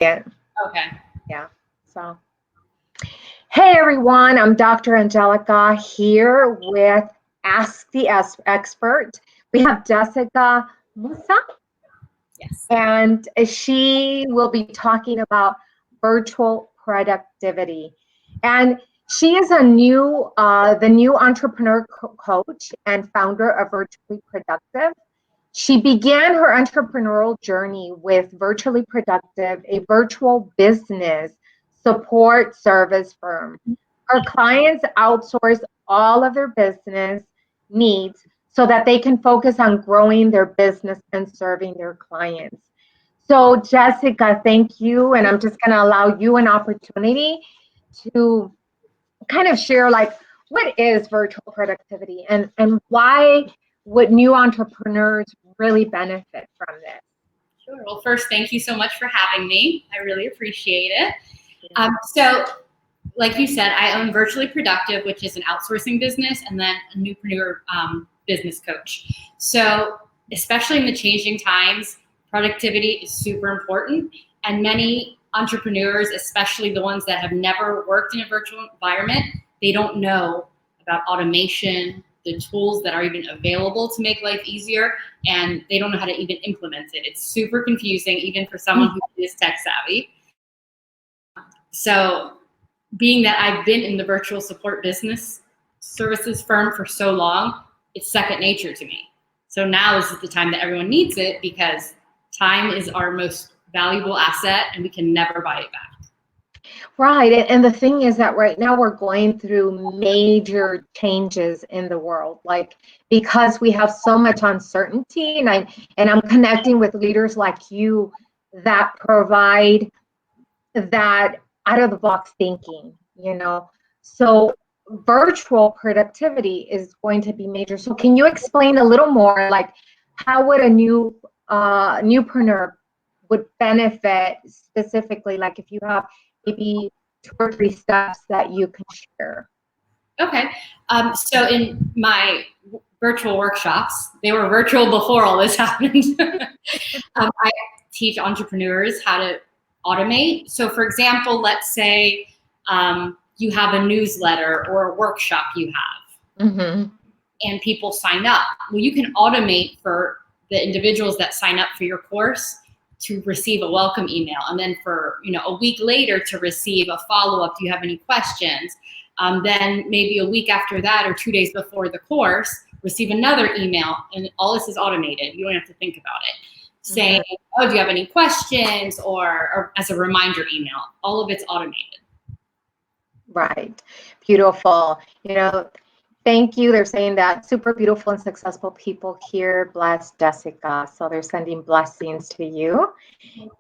Yeah. Okay. Yeah. So, hey everyone, I'm Dr. Angelica here with Ask the Expert. We have Jessica Musa, Yes. and she will be talking about virtual productivity. And she is the new entrepreneur coach and founder of Virtually Productive. She began her entrepreneurial journey with Virtually Productive, a virtual business support service firm. Her clients outsource all of their business needs so that they can focus on growing their business and serving their clients. So, Jessica, thank you. And I'm just going to allow you an opportunity to kind of share like what is virtual productivity and why would new entrepreneurs really benefit from this? Sure. Well, first, thank you so much for having me. I really appreciate it. So, like you said, I own Virtually Productive, which is an outsourcing business, and then a Newpreneur business coach. So, especially in the changing times, productivity is super important. And many entrepreneurs, especially the ones that have never worked in a virtual environment, they don't know about automation, the tools that are even available to make life easier, and they don't know how to even implement it. It's super confusing, even for someone who is tech savvy. So, being that I've been in the virtual support business services firm for so long, it's second nature to me. So now is the time that everyone needs it because time is our most valuable asset and we can never buy it back. Right. And the thing is that right now we're going through major changes in the world, like because we have so much uncertainty, and I'm connecting with leaders like you that provide that out of the box thinking, So virtual productivity is going to be major. So can you explain a little more, like how would a newpreneur would benefit specifically, like if you have maybe 2 or 3 steps that you can share? Okay. So in my virtual workshops, they were virtual before all this happened. I teach entrepreneurs how to automate. So for example, let's say you have a newsletter or a workshop you have, and people sign up. Well, you can automate for the individuals that sign up for your course to receive a welcome email, and then for a week later to receive a follow-up. Do you have any questions? Then maybe a week after that or 2 days before the course, receive another email, and all this is automated. You don't have to think about it. Saying, oh, do you have any questions, or as a reminder email. All of it's automated. Right. Beautiful. Thank you. They're saying that super beautiful and successful people here bless Jessica. So they're sending blessings to you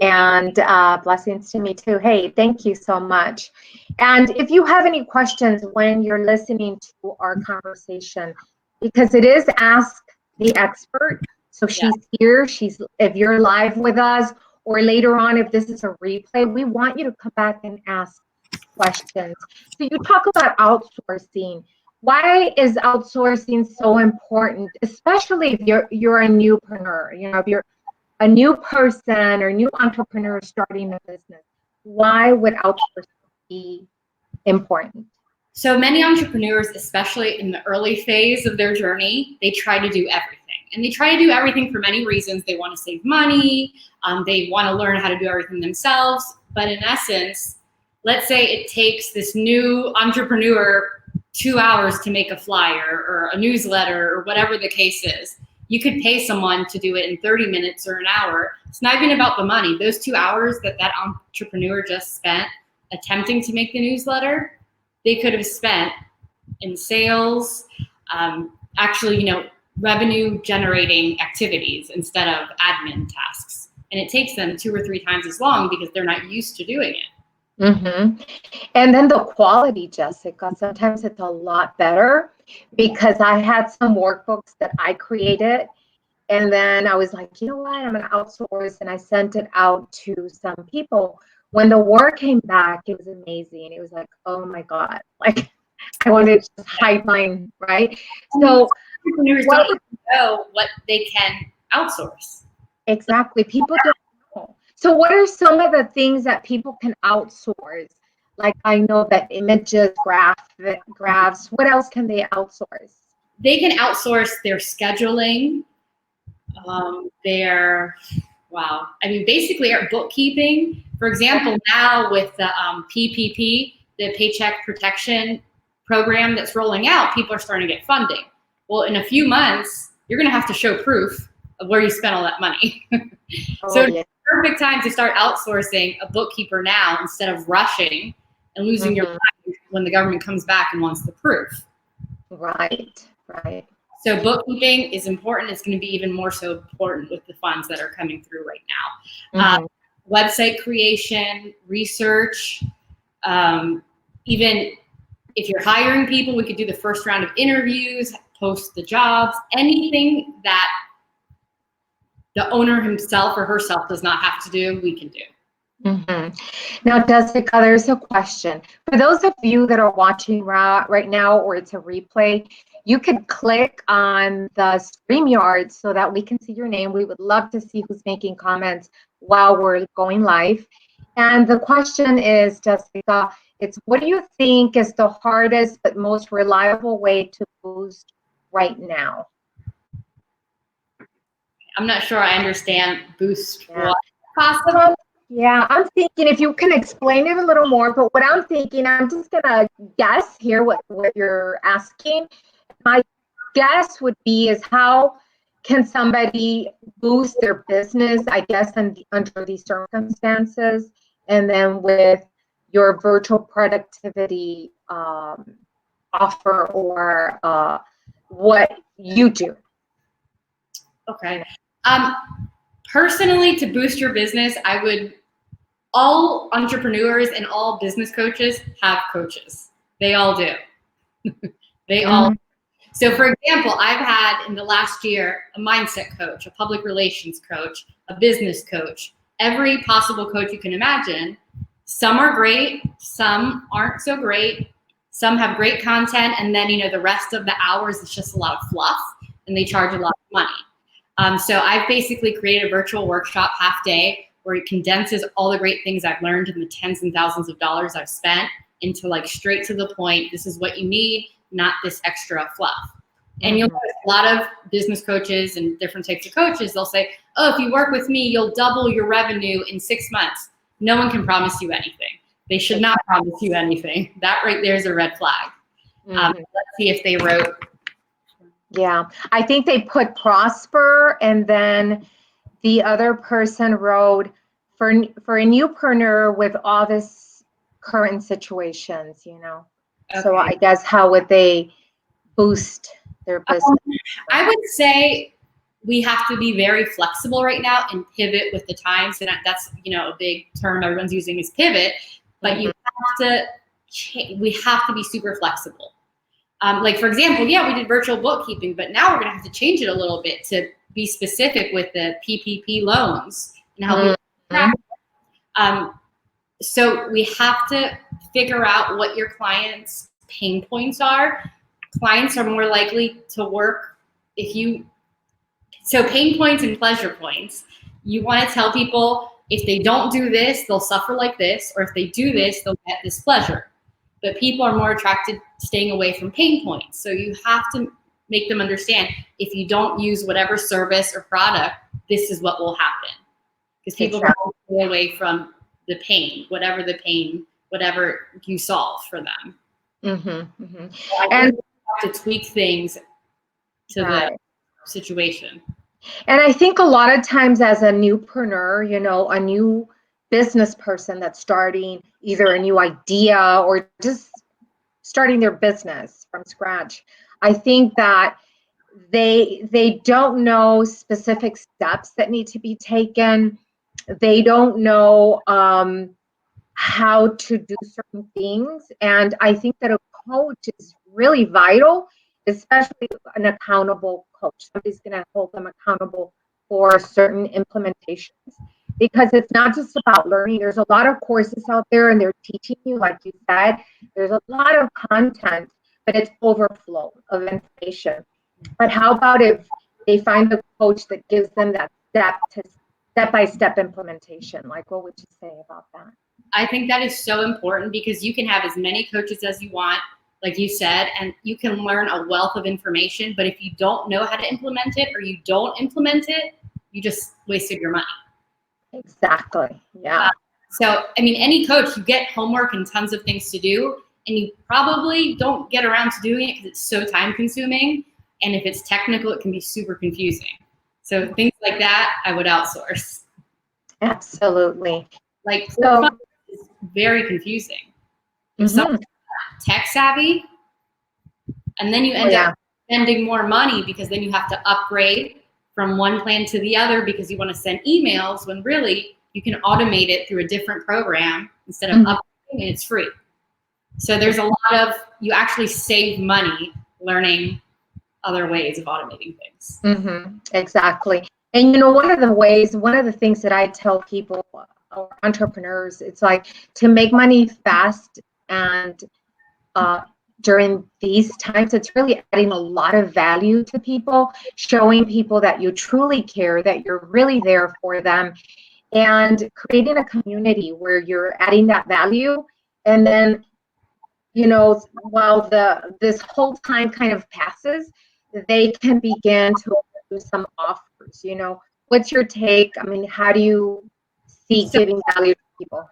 and blessings to me too. Hey, thank you so much. And if you have any questions when you're listening to our conversation, because it is Ask the Expert. So she's here. If you're live with us, or later on, if this is a replay, we want you to come back and ask questions. So you talk about outsourcing. Why is outsourcing so important, especially if you're a newpreneur? If you're a new person or new entrepreneur starting a business, why would outsourcing be important? So many entrepreneurs, especially in the early phase of their journey, they try to do everything. And they try to do everything for many reasons. They want to save money. They want to learn how to do everything themselves. But in essence, let's say it takes this new entrepreneur 2 hours to make a flyer or a newsletter or whatever the case is. You could pay someone to do it in 30 minutes or an hour. It's not even about the money. Those 2 hours that entrepreneur just spent attempting to make the newsletter, they could have spent in sales, revenue generating activities instead of admin tasks. And it takes them 2 or 3 times as long because they're not used to doing it. And then the quality, Jessica, sometimes it's a lot better, because I had some workbooks that I created, and then I was like, you know what, I'm going to outsource, and I sent it out to some people. When the work came back, it was amazing. It was like, oh my God, like I wanted to just hide mine, right? So entrepreneurs don't know what they can outsource. Exactly. People don't know. So what are some of the things that people can outsource? Like I know that images, graphs, what else can they outsource? They can outsource their scheduling, wow. I mean, basically our bookkeeping. For example, now with the PPP, the Paycheck Protection Program that's rolling out, people are starting to get funding. Well, in a few months, you're going to have to show proof of where you spent all that money. So Oh, yeah. it's a perfect time to start outsourcing a bookkeeper now instead of rushing and losing your mind when the government comes back and wants the proof. Right, right. So bookkeeping is important. It's going to be even more so important with the funds that are coming through right now. Website creation, research, even if you're hiring people, we could do the first round of interviews, post the jobs, anything that the owner himself or herself does not have to do, we can do. Now, Jessica, there's a question. For those of you that are watching right now, or it's a replay, you can click on the StreamYard so that we can see your name. We would love to see who's making comments while we're going live. And the question is, Jessica, it's what do you think is the hardest but most reliable way to boost right now? I'm not sure I understand boost what possible. Yeah, I'm thinking if you can explain it a little more, but what I'm thinking, I'm just gonna guess here what you're asking. My guess would be is how can somebody boost their business, I guess, under these circumstances, and then with your virtual productivity offer or what you do. Okay. Personally, to boost your business, all entrepreneurs and all business coaches have coaches. They all do. They all. So for example, I've had in the last year a mindset coach, a public relations coach, a business coach, every possible coach you can imagine. Some are great, some aren't so great. Some have great content, and then the rest of the hours is just a lot of fluff, and they charge a lot of money. So I've basically created a virtual workshop half day where it condenses all the great things I've learned and the tens and thousands of dollars I've spent into like straight to the point. This is what you need, not this extra fluff. And you'll notice a lot of business coaches and different types of coaches, they'll say, oh, if you work with me, you'll double your revenue in 6 months. No one can promise you anything. They should not promise you anything. That right there is a red flag. Let's see if they wrote. Yeah, I think they put prosper, and then the other person wrote for a newpreneur with all this current situations, Okay. So I guess how would they boost their business? I would say we have to be very flexible right now and pivot with the times, and that's a big term everyone's using is pivot. But you have to, we have to be super flexible. Like for example, yeah, we did virtual bookkeeping, but now we're gonna have to change it a little bit to be specific with the PPP loans and how people. So we have to figure out what your clients' pain points are. Clients are more likely to work so pain points and pleasure points. You want to tell people if they don't do this, they'll suffer like this, or if they do this, they'll get this pleasure. But people are more attracted to staying away from pain points. So you have to make them understand if you don't use whatever service or product, this is what will happen. Because people will stay away from the pain, whatever you solve for them. So and you have to tweak things to the situation. And I think a lot of times as a newpreneur, a new business person that's starting either a new idea or just starting their business from scratch, I think that they don't know specific steps that need to be taken. They don't know how to do certain things. And I think that a coach is really vital, especially an accountable coach. Somebody's going to hold them accountable for certain implementations, because it's not just about learning. There's a lot of courses out there and they're teaching you, like you said, there's a lot of content, but it's overflow of information. But how about if they find a coach that gives them that step step-by-step implementation. Like, what would you say about that? I think that is so important because you can have as many coaches as you want, like you said, and you can learn a wealth of information. But if you don't know how to implement it or you don't implement it, you just wasted your money. Exactly. Yeah. So, I mean, any coach, you get homework and tons of things to do, and you probably don't get around to doing it because it's so time consuming. And if it's technical, it can be super confusing. So things like that, I would outsource. Absolutely. Like, So, is very confusing. If someone's not tech savvy, and then you end up spending more money because then you have to upgrade from one plan to the other because you want to send emails when really you can automate it through a different program instead of upgrading, and it's free. So there's a lot of, you actually save money learning other ways of automating things. Exactly. And you know, one of the things that I tell people or entrepreneurs, it's like to make money fast and during these times, it's really adding a lot of value to people, showing people that you truly care, that you're really there for them, and creating a community where you're adding that value. And then, you know, while this whole time kind of passes, they can begin to do some offers. You know, what's your take? I mean, how do you see giving value to people?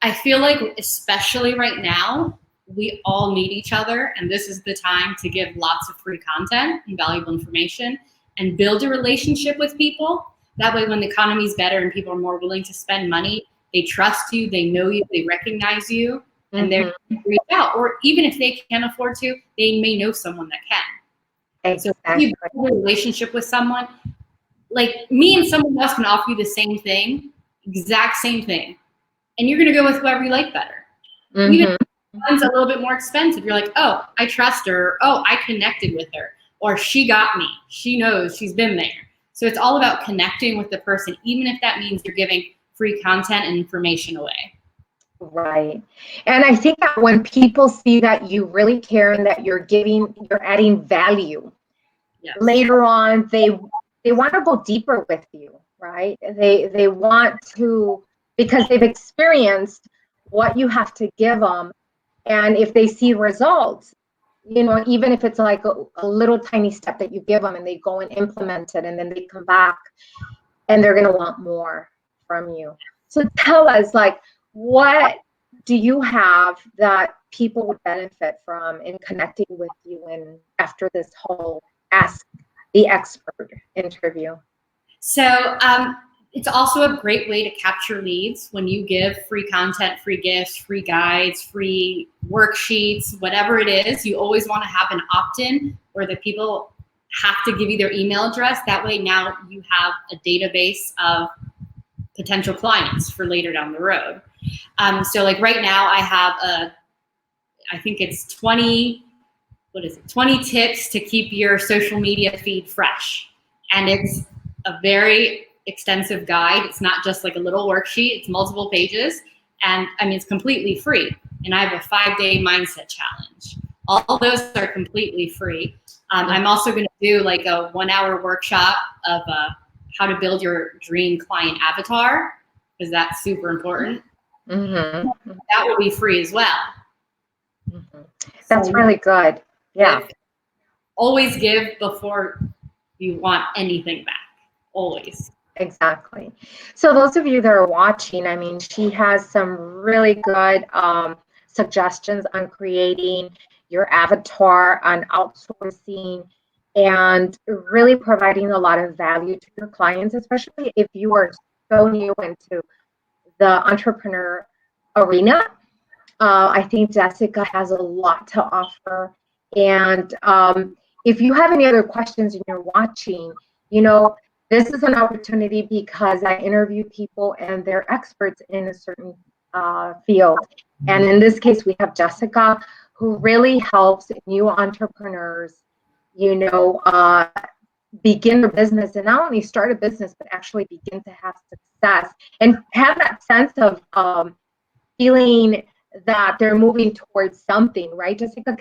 I feel like, especially right now, we all need each other, and this is the time to give lots of free content and valuable information and build a relationship with people. That way, when the economy is better and people are more willing to spend money, they trust you, they know you, they recognize you, and they're going to reach out. Or even if they can't afford to, they may know someone that can. Exactly. So if you build a relationship with someone, like me and someone else can offer you the same thing, exact same thing, and you're going to go with whoever you like better. Even if one's a little bit more expensive, you're like, oh, I trust her. Oh, I connected with her. Or she got me. She knows. She's been there. So it's all about connecting with the person, even if that means you're giving free content and information away. Right. And I think that when people see that you really care and that you're adding value, later on, they want to go deeper with you, right? They want to, because they've experienced what you have to give them. And if they see results, you know, even if it's like a little tiny step that you give them and they go and implement it and then they come back and they're going to want more from you. So tell us, like, what do you have that people would benefit from in connecting with you and after this whole Ask the Expert interview? So it's also a great way to capture leads when you give free content, free gifts, free guides, free worksheets, whatever it is. You always want to have an opt-in where the people have to give you their email address. That way now you have a database of potential clients for later down the road. So like right now I have I think it's 20 tips to keep your social media feed fresh. And it's a very extensive guide. It's not just like a little worksheet, it's multiple pages. And I mean, it's completely free. And I have a 5-day mindset challenge. All those are completely free. I'm also going to do like a 1-hour workshop of how to build your dream client avatar, because that's super important. That will be free as well. That's really good. Yeah. Always give before you want anything back. Always. Exactly. So those of you that are watching, I mean, she has some really good suggestions on creating your avatar, on outsourcing, and really providing a lot of value to your clients, especially if you are so new into the entrepreneur arena. I think Jessica has a lot to offer. And if you have any other questions and you're watching, you know, this is an opportunity because I interview people and they're experts in a certain field. And in this case, we have Jessica, who really helps new entrepreneurs, you know, begin their business and not only start a business, but actually begin to have success and have that sense of feeling that they're moving towards something, right, Jessica?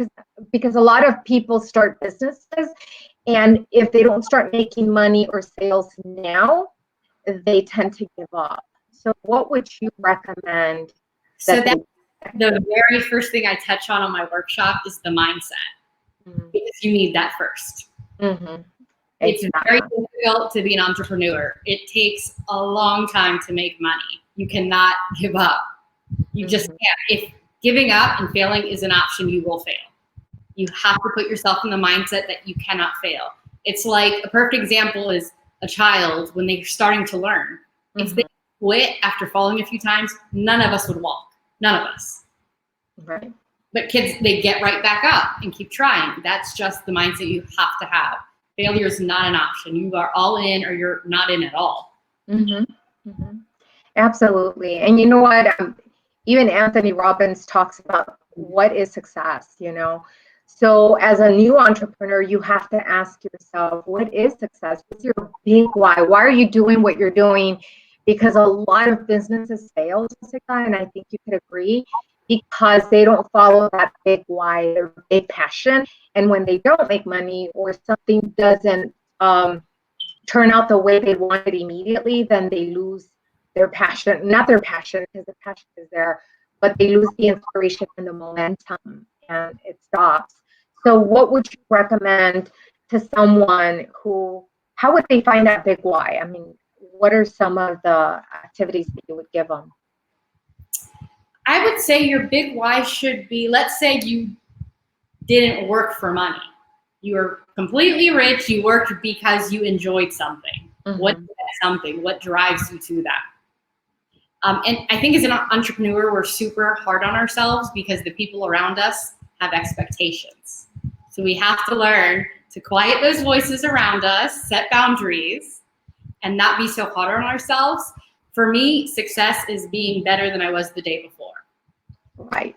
Because a lot of people start businesses, and if they don't start making money or sales now, they tend to give up. So what would you recommend? So that the very first thing I touch on my workshop is the mindset, because you need that first. Mm-hmm. It's very difficult to be an entrepreneur. It takes a long time to make money. You cannot give up. You just can't. If giving up and failing is an option, you will fail. You have to put yourself in the mindset that you cannot fail. It's like a perfect example is a child when they're starting to learn. If they quit after falling a few times, none of us would walk. None of us. Right. But kids, they get right back up and keep trying. That's just the mindset you have to have. Failure is not an option. You are all in or you're not in at all. Absolutely. And you know what? Even Anthony Robbins talks about what is success, you know? So as a new entrepreneur, you have to ask yourself, what is success? What's your big why? Why are you doing what you're doing? Because a lot of businesses fail, Jessica, and I think you could agree, because they don't follow that big why, their big passion. And when they don't make money or something doesn't turn out the way they wanted immediately, then they lose their passion, not their passion, because the passion is there, but they lose the inspiration and the momentum, and it stops. So what would you recommend to someone who, how would they find that big why? I mean, what are some of the activities that you would give them? I would say your big why should be, let's say you didn't work for money. You were completely rich. You worked because you enjoyed something. What is that something? What drives you to that? And I think as an entrepreneur, we're super hard on ourselves because the people around us have expectations. So we have to learn to quiet those voices around us, set boundaries, and not be so hard on ourselves. For me, success is being better than I was the day before. Right.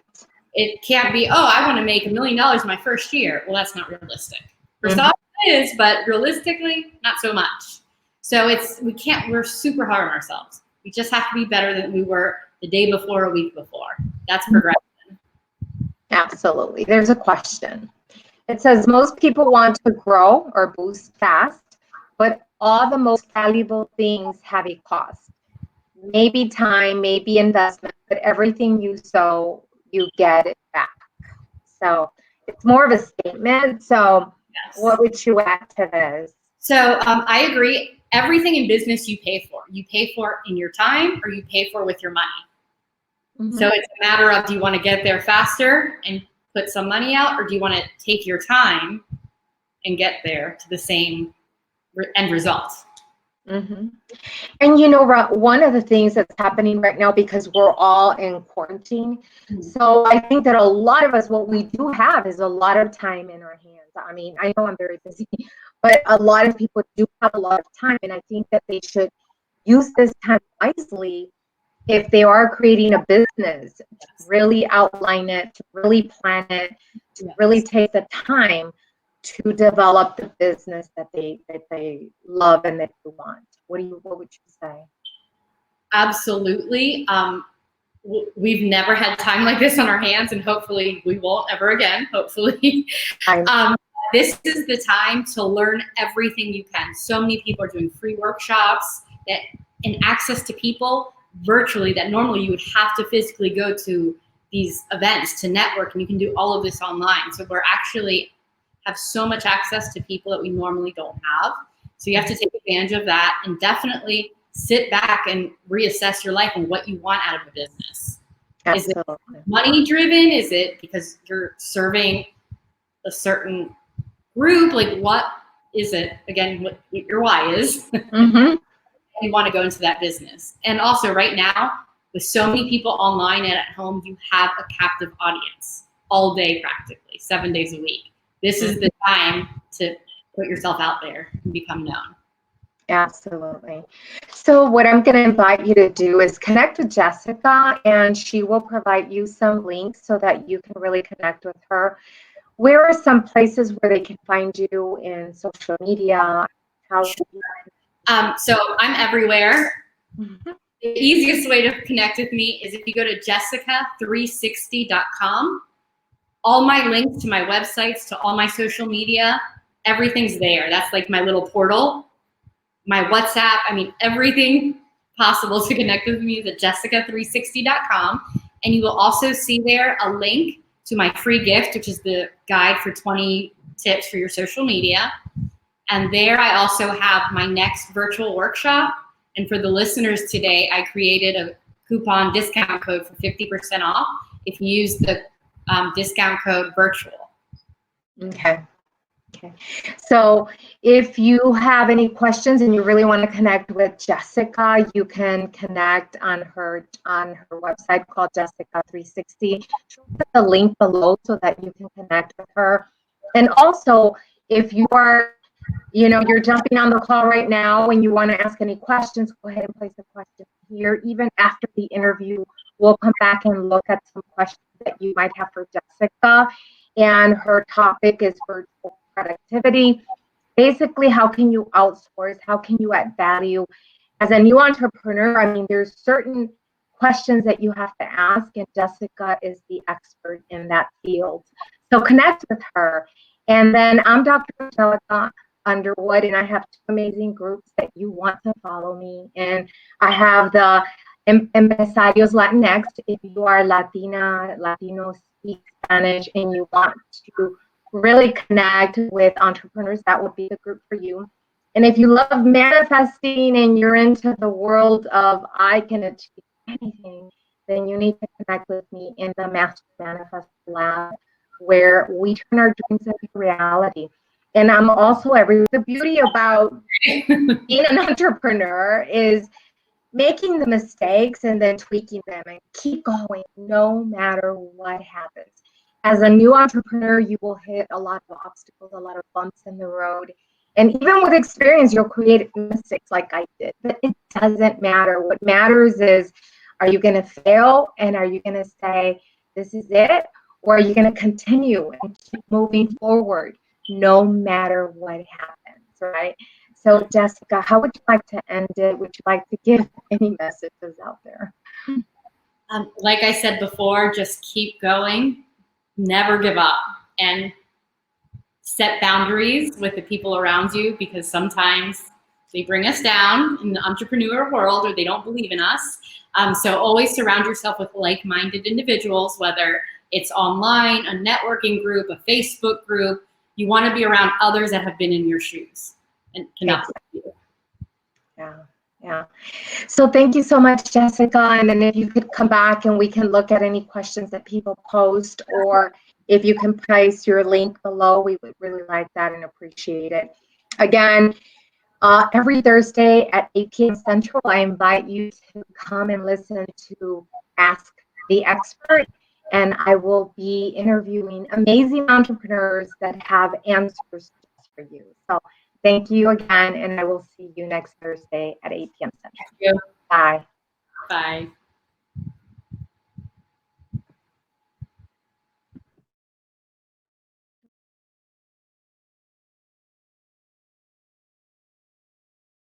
It can't be, oh, I want to make $1 million my first year. Well, that's not realistic. For some it is, but realistically, not so much. So we're super hard on ourselves. We just have to be better than we were the day before, a week before. That's progression. Absolutely. There's a question. It says, most people want to grow or boost fast, but all the most valuable things have a cost. Maybe time, maybe investment, but everything you sow, you get it back. So it's more of a statement. So yes. What would you add to this? So I agree. Everything in business you pay for. You pay for in your time or you pay for with your money. So it's a matter of, do you want to get there faster and put some money out, or do you want to take your time and get there to the same end result? And you know, one of the things that's happening right now, because we're all in quarantine, so I think that a lot of us, what we do have is a lot of time in our hands. I mean, I know I'm very busy, but a lot of people do have a lot of time, and I think that they should use this time wisely if they are creating a business, to really outline it, to really plan it, to really take the time to develop the business that they love and that they want. What would you say? Absolutely. We've never had time like this on our hands, and hopefully we won't ever again. Hopefully, this is the time to learn everything you can. So many people are doing free workshops and access to people virtually that normally you would have to physically go to these events to network, and you can do all of this online. So we're actually have so much access to people that we normally don't have. So you have to take advantage of that and definitely sit back and reassess your life and what you want out of a business. Absolutely. Is it money driven? Is it because you're serving a certain group? Like, what is it? Again, what your why is. You want to go into that business. And also right now, with so many people online and at home, you have a captive audience all day, practically 7 days a week. This is the time to put yourself out there and become known. Absolutely. So what I'm going to invite you to do is connect with Jessica, and she will provide you some links so that you can really connect with her. Where are some places where they can find you in social media? So I'm everywhere. The easiest way to connect with me is if you go to jessica360.com. All my links to my websites, to all my social media, everything's there. That's like my little portal. my WhatsApp. I mean, everything possible to connect with me is at jessica360.com. And you will also see there a link to my free gift, which is the guide for 20 tips for your social media. And there I also have my next virtual workshop. And for the listeners today, I created a coupon discount code for 50% off if you use the discount code virtual. Okay. Okay. So if you have any questions and you really want to connect with Jessica, you can connect on her website called Jessica360. She'll put the link below so that you can connect with her. And also, if you are, you're jumping on the call right now and you want to ask any questions, go ahead and place a question here. Even after the interview, we'll come back and look at some questions that you might have for Jessica. And her topic is virtual productivity. Basically, how can you outsource? How can you add value? As a new entrepreneur, I mean, there's certain questions that you have to ask, and Jessica is the expert in that field. So connect with her. And then I'm Dr. Angelica Underwood, and I have 2 amazing groups that you want to follow me. And I have the Empresarios Latinx. If you are Latino, speak Spanish, and you want to really connect with entrepreneurs, that would be the group for you. And if you love manifesting and you're into the world of I can achieve anything, then you need to connect with me in the Master Manifest Lab, where we turn our dreams into reality. And I'm also the beauty about being an entrepreneur is making the mistakes and then tweaking them and keep going no matter what happens. As a new entrepreneur, you will hit a lot of obstacles, a lot of bumps in the road. And even with experience, you'll create mistakes like I did. But it doesn't matter. What matters is, are you going to fail? And are you going to say, this is it? Or are you going to continue and keep moving forward no matter what happens, right? So Jessica, how would you like to end it? Would you like to give any messages out there? Like I said before, just keep going, never give up, and set boundaries with the people around you, because sometimes they bring us down in the entrepreneur world, or they don't believe in us. So always surround yourself with like-minded individuals, whether it's online, a networking group, a Facebook group. You want to be around others that have been in your shoes and can help you. Yeah. So thank you so much, Jessica. And then if you could come back and we can look at any questions that people post, or if you can place your link below, we would really like that and appreciate it. Again, every Thursday at 8 p.m. Central, I invite you to come and listen to Ask the Expert. And I will be interviewing amazing entrepreneurs that have answers just for you. So thank you again, and I will see you next Thursday at 8 p.m. Central. Thank you. Bye. Bye.